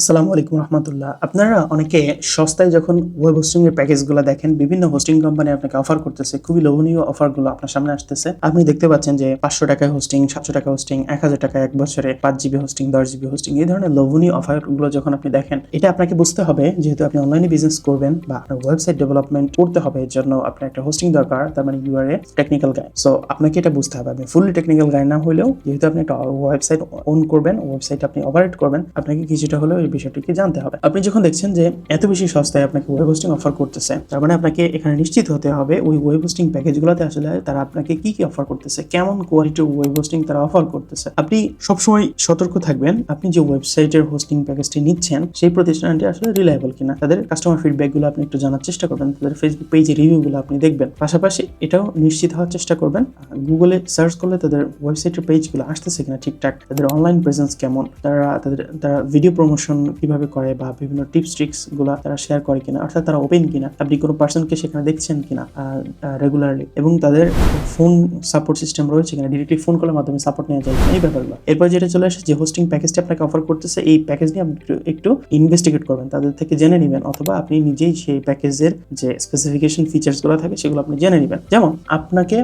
আসসালামু আলাইকুম রহমতুল্লাহ। আপনারা অনেকে সস্তায় যখন ওয়েব হোস্টিং এর প্যাকেজগুলো দেখেন, বিভিন্ন হোস্টিং কোম্পানি আপনাকে অফার করতেছে, খুবই লোভনীয় অফারগুলো আপনার সামনে আসতেছে। আপনি দেখতে পাচ্ছেন যে 500 টাকায় হোস্টিং, 700 টাকা হোস্টিং, 1000 টাকা এক বছরে 5 জিবি হোস্টিং, 10 জিবি হোস্টিং, এই ধরনের লোভনীয় অফারগুলো যখন আপনি দেখেন, এটা আপনাকে বুঝতে হবে যেহেতু আপনি অনলাইনে বিজনেস করবেন বা আপনার ওয়েবসাইট ডেভেলপমেন্ট করতে হবে, এর জন্য আপনার একটা হোস্টিং দরকার। তার মানে you are a technical guy. So আপনাকে এটা বুঝতে হবে। আপনি ফুললি টেকনিক্যাল গাই না হলেও, যেহেতু আপনি একটা ওয়েবসাইট ওন করবেন, ওয়েবসাইট আপনি অপারেট করবেন, আপনাকে কিছুটা হলেও এই বিষয়টিকে জানতে হবে। আপনি যখন দেখছেন যে এত বেশি সস্তায় আপনাকে ওয়েব হোস্টিং অফার করতেছে, তার মানে আপনাকে এখানে নিশ্চিত হতে হবে ওই ওয়েব হোস্টিং প্যাকেজগুলোতে আসলে তারা আপনাকে কি কি অফার করতেছে, কেমন কোয়ালিটির ওয়েব হোস্টিং তারা অফার করতেছে। আপনি সবসময় সতর্ক থাকবেন আপনি যে ওয়েবসাইটের হোস্টিং প্যাকেজটি নিচ্ছেন সেই প্রতিষ্ঠানটি আসলে রিলায়েবল কিনা। তাদের কাস্টমার ফিডব্যাকগুলো আপনি একটু জানার চেষ্টা করবেন, তাদের ফেসবুক পেজে রিভিউগুলো আপনি দেখবেন। পাশাপাশি এটাও নিশ্চিত হওয়ার চেষ্টা করবেন গুগলে সার্চ করলে তাদের ওয়েবসাইটের পেজগুলো আসতেছে কিনা ঠিকঠাক, তাদের অনলাইন প্রেজেন্স কেমন, তারা ভিডিও প্রমোশন কিভাবে করে বা বিভিন্ন টিপস ট্রিক্স গুলা তারা শেয়ার করে কিনা, অর্থাৎ তারা ওপেন কিনা, আপনি কোনো পার্সনকে সেখানে দেখছেন কিনা রেগুলারলি, এবং তাদের ফোন সাপোর্ট সিস্টেম রয়েছে কিনা, ডিরেক্টলি ফোন কলের মাধ্যমে সাপোর্ট নেওয়া যায়, এই ব্যাপারগুলো। এরপর যেটা চলে আসে যে হোস্টিং প্যাকেজটি আপনাকে অফার করতেছে, এই প্যাকেজ নিয়ে আপনি একটু ইনভেস্টিগেট করবেন, তাদের থেকে জেনে নেবেন, অথবা আপনি নিজেই সেই প্যাকেজের যে স্পেসিফিকেশন ফিচার্স গুলো থাকে সেগুলো আপনি জেনে নেবেন। যেমন আপনাকে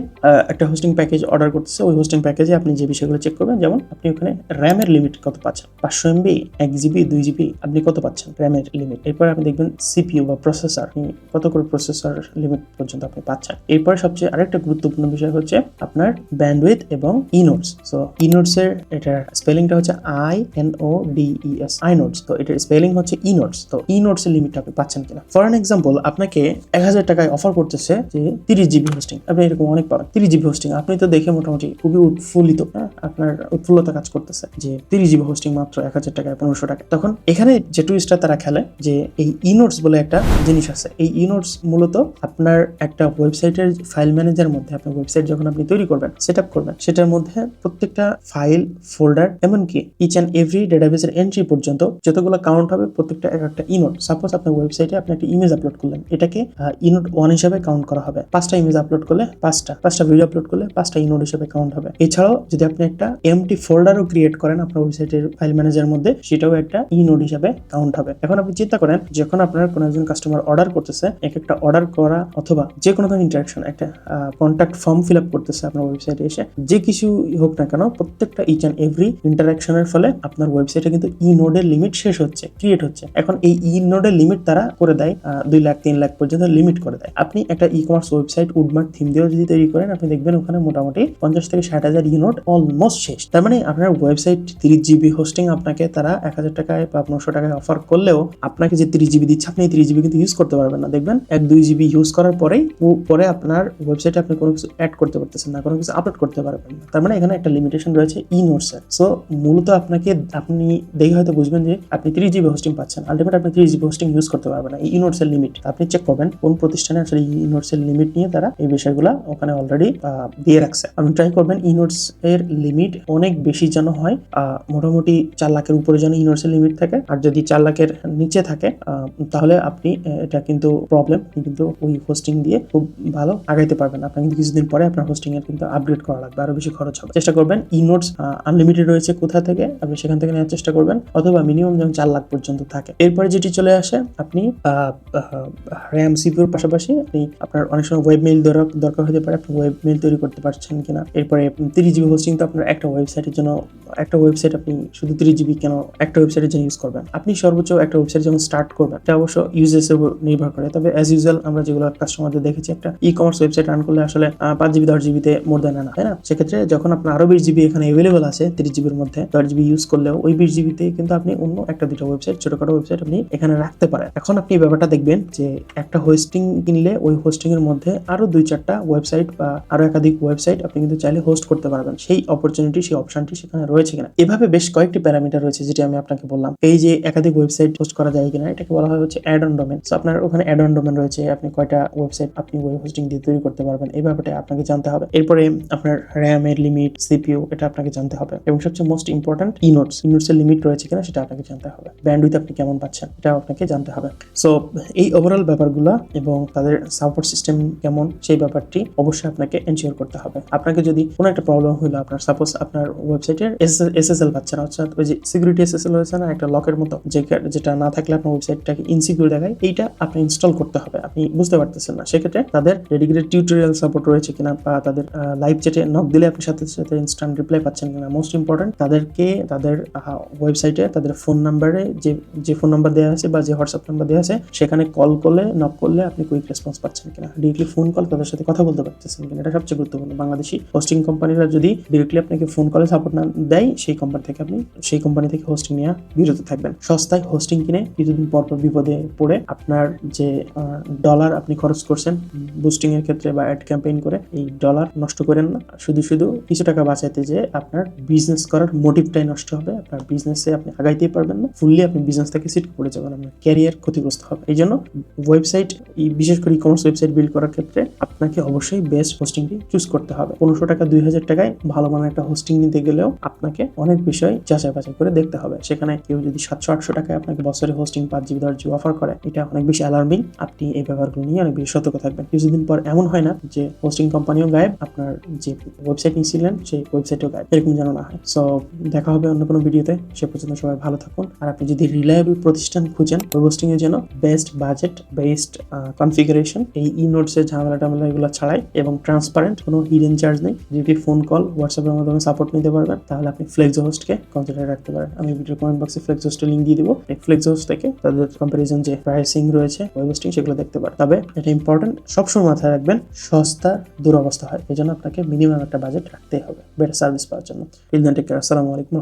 একটা হোস্টিং প্যাকেজ অর্ডার করতেছে, ওই হোস্টিং প্যাকেজে আপনি যে বিষয়গুলো চেক করবেন, যেমন আপনি ওখানে র্যামের লিমিট কত পাচ্ছেন, 500 MB, 1 GB, 2 GB, আপনি কত পাচ্ছেন র্যামের লিমিট। এরপর আপনি দেখবেন সিপিইউ বা প্রসেসর, আপনি কত করে প্রসেসর লিমিট পর্যন্ত আপনি পাচ্ছেন। এরপর সবচেয়ে আরেকটা গুরুত্বপূর্ণ বিষয় হচ্ছে আপনার ব্যান্ডউইথ এবং ইনোডস। সো ইনোডস এর এটার স্পেলিংটা হচ্ছে INODES, ইনোডস। তো এটার স্পেলিং হচ্ছে ইনোডস। তো ইনোডস এর লিমিট আপনি পাচ্ছেন কিনা। ফর অ্যান এক্সাম্পল, আপনাকে 1000 টাকায় অফার করতেছে যে 30 GB হোস্টিং, আপনি এরকম অনেক পাবেন। 30 GB হোস্টিং আপনি তো দেখে মোটামুটি খুবই উৎফুল্লিত, আপনার উৎফুল্লতা কাজ করতেছে যে 30 GB হোস্টিং মাত্র 1000 টাকায়, 1500 টাকা। তখন এখানে যে টুইস্টটা তারা খেলে যে এই ইনোডস বলে একটা জিনিস আছে। এই ইনোডস মূলত আপনার একটা ওয়েবসাইটের ফাইল ম্যানেজার মধ্যে, আপনার ওয়েবসাইট যখন আপনি তৈরি করবেন, সেট আপ করবেন, সেটার মধ্যে প্রত্যেকটা ফাইল, ফোল্ডার, এমনকি ইচ অ্যান্ড এভরি ডেটাবেসের এন্ট্রি পর্যন্ত যতগুলো কাউন্ট হবে প্রত্যেকটা একটা ইনোড। সাপোজ আপনার ওয়েবসাইটে আপনি একটা ইমেজ আপলোড করলেন, এটাকে ইনোড 1 হিসাবে কাউন্ট করা হবে। 5টা ইমেজ আপলোড করলে 5টা ভিডিও আপলোড করলে 5টা ইনোড হিসাবে কাউন্ট হবে। এছাড়াও যদি আপনি একটা এমটি ফোল্ডারও ক্রিয়েট করেন আপনার ওয়েবসাইটের ফাইল ম্যানেজার মধ্যে, সেটাও একটা ইনোড হিসাবে কাউন্ট হবে। এখন আপনি চিন্তা করেন, যখন আপনার কোনো একজন কাস্টমার অর্ডার করতেছে, একটা অর্ডার করা অথবা যে কোনো ধরনের ইন্টারাকশন, একটা কন্ট্যাক্ট ফর্ম ফিল আপ করতেছে আপনার ওয়েবসাইটে এসে, যে কিছু হোক না কেন, প্রত্যেকটা ইচ অ্যান্ড এভরি ইন্টারাকশনের ফলে আপনার ওয়েবসাইটে কিন্তু ই নোডের লিমিট শেষ হচ্ছে, ক্রিয়েট হচ্ছে। এখন এই ই নোডের লিমিট তারা করে দেয় 2 লাখ 3 লাখ পর্যন্ত লিমিট করে দেয়। আপনি একটা e commerce website Woodmart theme দিয়েও যদি তৈরি করেন, আপনি দেখবেন ওখানে মোটামুটি 50 থেকে 60,000 ই নোড অলমোস্ট শেষ। তার মানে আপনার ওয়েবসাইট 30 GB হোস্টিং আপনাকে তারা 1000 টাকায় বা 1500 টাকায় অফার করলেও আপনাকে যে 30 GB দিচ্ছে, আপনি 30 GB কিন্তু ইউজ করতে পারবেন না। দেখবেন 1-2 GB ইউজ করার পরেই পরে আপনার ওয়েবসাইটে আপনি কোনো কিছু অ্যাড করতে পারতেছেন না, কোনো কিছু আপলোড করতে পারবেন না। তার মানে এখানে একটা লিমিটেশন রয়েছে ই নোডসের। সো মূলত আপনি দেখে হয়তো বুঝবেন যে আপনি 30 GB হোস্টিং পাচ্ছেন, আলটিমেট আপনি 30 GB হোস্টিং ইউজ করতে পারবেন না। ই নোডসের লিমিট আপনি চেক করবেন কোন প্রতিষ্ঠানে আসলে ই নোডসের লিমিট নিয়ে তারা এই বিষয়গুলো ওখানে অলরেডি দিয়ে রাখছে। আপনি ট্রাই করবেন ই নোডস এর লিমিট অনেক বেশি যেন হয়, মোটামুটি 4 লাখের উপরে যেন ই নোডসের লিমিট থাকে। আর যদি 4 লাখের নিচে থাকে তাহলে আপনি এটা কিন্তু প্রবলেম, কিন্তু ওই হোস্টিং দিয়ে খুব ভালো আগাইতে পারবেন। আপনার কিন্তু কিছুদিন পরে আপনার হোস্টিং এর কিন্তু আপগ্রেড করা লাগবে, আরো বেশি খরচ হবে। চেষ্টা করবেন ই নোডস আনলিমিটেড রয়েছে কোথা থেকে, আপনি সেখান থেকে নেওয়ার চেষ্টা করবেন, অথবা মিনিমাম যেন 4 লাখ পর্যন্ত থাকে। এরপরে যেটি চলে আসে, আপনি র্যাম সিপিইউর পাশাপাশি আপনি আপনার অনেক সময় ওয়েব মেইল দরকার হতে পারে, আপনি ওয়েব মেইল তৈরি করতে পারছেন কিনা। এরপরে 30 GB হোস্টিং তো আপনার একটা ওয়েবসাইটের জন্য, একটা ওয়েবসাইট আপনি শুধু 30 GB কেন একটা ওয়েবসাইটের জন্য ইউজ করবেন। আপনি সর্বোচ্চ একটা ওয়েবসাইট যখন স্টার্ট করবেন, এটা অবশ্য ইউজেসের উপর নির্ভর করে, তবে অ্যাজ ইউজুয়াল আমরা যেগুলো কাস্টমারদের দেখেছি, একটা ই কমার্স ওয়েবসাইট রান করলে আসলে 5 GB 10 GB তে মোর দেন না, তাই না? সেক্ষেত্রে যখন আপনার আরো 20 GB এখানে অ্যাভেলেবল আছে 30 GB মধ্যে, 10 GB ইউজ করলেও ওই 20 GB তে কিন্তু আপনি অন্য একটা দুটো ওয়েবসাইট, ছোটখাটো ওয়েবসাইট আপনি এখানে রাখতে পারেন। এখন আপনি ব্যাপারটা দেখবেন যে একটা হোস্টিং কিনলে ওই হোস্টিং এর মধ্যে আরো 2-4টা ওয়েবসাইট বা আরো একাধিক ওয়েবসাইট আপনি কিন্তু চাইলে হোস্ট করতে পারবেন। সেই অপরচুনিটি, সেই অপশনটি সেখানে রয়েছে কিনা। এভাবে বেশ কয়েকটি প্যারামিটার রয়েছে যেটি আমি আপনাকে বললাম। এই যে একাধিক ওয়েবসাইট হোস্ট করা যায় কিনা, এটাকে বলা হয় হচ্ছে অ্যাড অন ডোমেন। সো আপনার ওখানে অ্যাড অন ডোমেন রয়েছে, আপনি কয়টা ওয়েবসাইট আপনি ওয়েব হোস্টিং দিয়ে তৈরি করতে পারবেন, এই ব্যাপারটা আপনাকে জানতে হবে। এরপরে আপনার র্যাম এর লিমিট, সিপিইউ, এটা আপনাকে জানতে হবে, এবং সবচেয়ে মোস্ট ইম্পর্টেন্ট ইনোডস এর লিমিট রয়েছে কিনা সেটা আপনাকে জানতে হবে। ব্যান্ডউইথ আপনি কেমন পাচ্ছেন এটাও আপনাকে জানতে হবে। সো এই ওভারঅল ব্যাপারগুলো এবং তাদের সাপোর্ট সিস্টেম কেমন সেই ব্যাপারটি অবশ্যই আপনাকে এনশিওর করতে হবে। আপনাকে যদি কোনো একটা প্রবলেম হলো, আপনার সাপোজ আপনার ওয়েবসাইটের SSL পাচ্ছেন, অর্থাৎ ওই যে সিকিউরিটি SSL রয়েছে না একটা লকের মতো, যেটা না থাকলে আপনার ওয়েবসাইটটাকে ইনসিকিউর দেখায়, এইটা আপনি ইনস্টল করতে হবে, আপনি বুঝতে পারতেছেন না। সেক্ষেত্রে তাদের ডেডিকেটেড টিউটোরিয়াল সাপোর্ট রয়েছে কিনা, বা তাদের লাইভ চ্যাটে নক দিলে আপনি সাথে সাথে ইনস্ট্যান্ট রিপ্লাই পাচ্ছেন কিনা। মোস্ট ইম্পর্টেন্ট, তাদেরকে তাদের ওয়েবসাইটে তাদের ফোন নাম্বারে যে ফোন নাম্বার দেওয়া আছে বা যে হোয়াটসঅ্যাপ নাম্বার দেওয়া আছে সেখানে কল করলে নক করলে আপনি কুইক রেসপন্স পাচ্ছেন কিনা, ডিরেক্টলি ফোন কল তাদের সাথে কথা বলতে পারতেছেন কিনা, এটা সবচেয়ে গুরুত্বপূর্ণ। বাংলাদেশি হোস্টিং কোম্পানিরা যদি ডিরেক্টলি আপনাকে ফোন কলে সাপোর্ট না দেয়, সেই কোম্পানি থেকে হোস্টিং নেওয়া বিরত থাকবেন। সস্তায় হোস্টিং কিনে কিছুদিন পর বিপদে পড়ে আপনার যে ডলার আপনি খরচ করছেন বুস্টিং এর ক্ষেত্রে বা অ্যাড ক্যাম্পেইন করে, এই ডলার নষ্ট করেন না। শুধু কিছু টাকা বাঁচাইতে যে আপনার বিজনেস করার মোটিভটাই নষ্ট হবে, আপনার বিজনেসে আপনি আগাইতেই পারবেন না, ফুললি আপনি বিজনেস থেকে সিট পড়ে যাবেন, আপনার ক্যারিয়ার ক্ষতিগ্রস্ত হবে। এই জন্য ওয়েবসাইট, বিশেষ করে ই-কমার্স ওয়েবসাইট বিল্ড করার ক্ষেত্রে আপনাকে অবশ্যই বেস্ট হোস্টিংটি চুজ করতে হবে। 1500 টাকা 2000 টাকায় ভালো মানের একটা হোস্টিং নিতে গেলেও আপনাকে অনেক বিষয় যাচাই বাছাই করে দেখতে হবে। সেখানে কেউ যদি 700-800 টাকায় আপনাকে বছরে হোস্টিং 5 GB 10 GB অফার করে, এটা অনেক বেশি অ্যালার্মিং। আপনি এই ব্যাপারগুলো নিয়ে অনেক বেশি সতর্ক থাকবেন। কিছুদিন পর এমন হয় না যে হোস্টিং কোম্পানিও গায়েব, আপনার যে ওয়েবসাইট নিয়েছিলেন সেই ওয়েবসাইটও গায়েব, এরকম যেন না হয়। সো দেখা হবে অন্য কোনো ভিডিওতে, সে পর্যন্ত সবাই ভালো থাকুন। আর আপনি যদি রিলায়েবল প্রতিষ্ঠান খুঁজেন ওয়েব হোস্টিং এর জন্য, বেস্ট বাজেট, বেস্ট কনফিগারেশন, এই নোটস এর ঝামেলা এগুলো ছাড়াই, এবং ট্রান্সপারেন্ট, কোনো হিডেন চার্জ নেই, যদি ফোন কল হোয়াটসঅ্যাপের মাধ্যমে সাপোর্ট নিতে পারবেন, তাহলে আপনি ফ্লেক্সহোস্টকে কনসিডার রাখতে পারেন। আমি ভিডিও কমেন্ট বক্সে ফ্লেক্সহোস্টের লিঙ্ক দিয়ে দিব, এই ফ্লেক্সহোস্ট থেকে তাদের কম্পারিজন যে প্রাইসিং রয়েছে ওয়েব হোস্টিং সেগুলো দেখতে পারেন। তবে এটা ইম্পর্টেন্ট, সবসময় মাথায় রাখবেন সস্তা দুরবস্থা হয়, এই জন্য আপনাকে মিনিমাম একটা বাজেট রাখতেই হবে বেটার সার্ভিস পাওয়ার জন্য। টেক কেয়ার, আসসালামু আলাইকুম।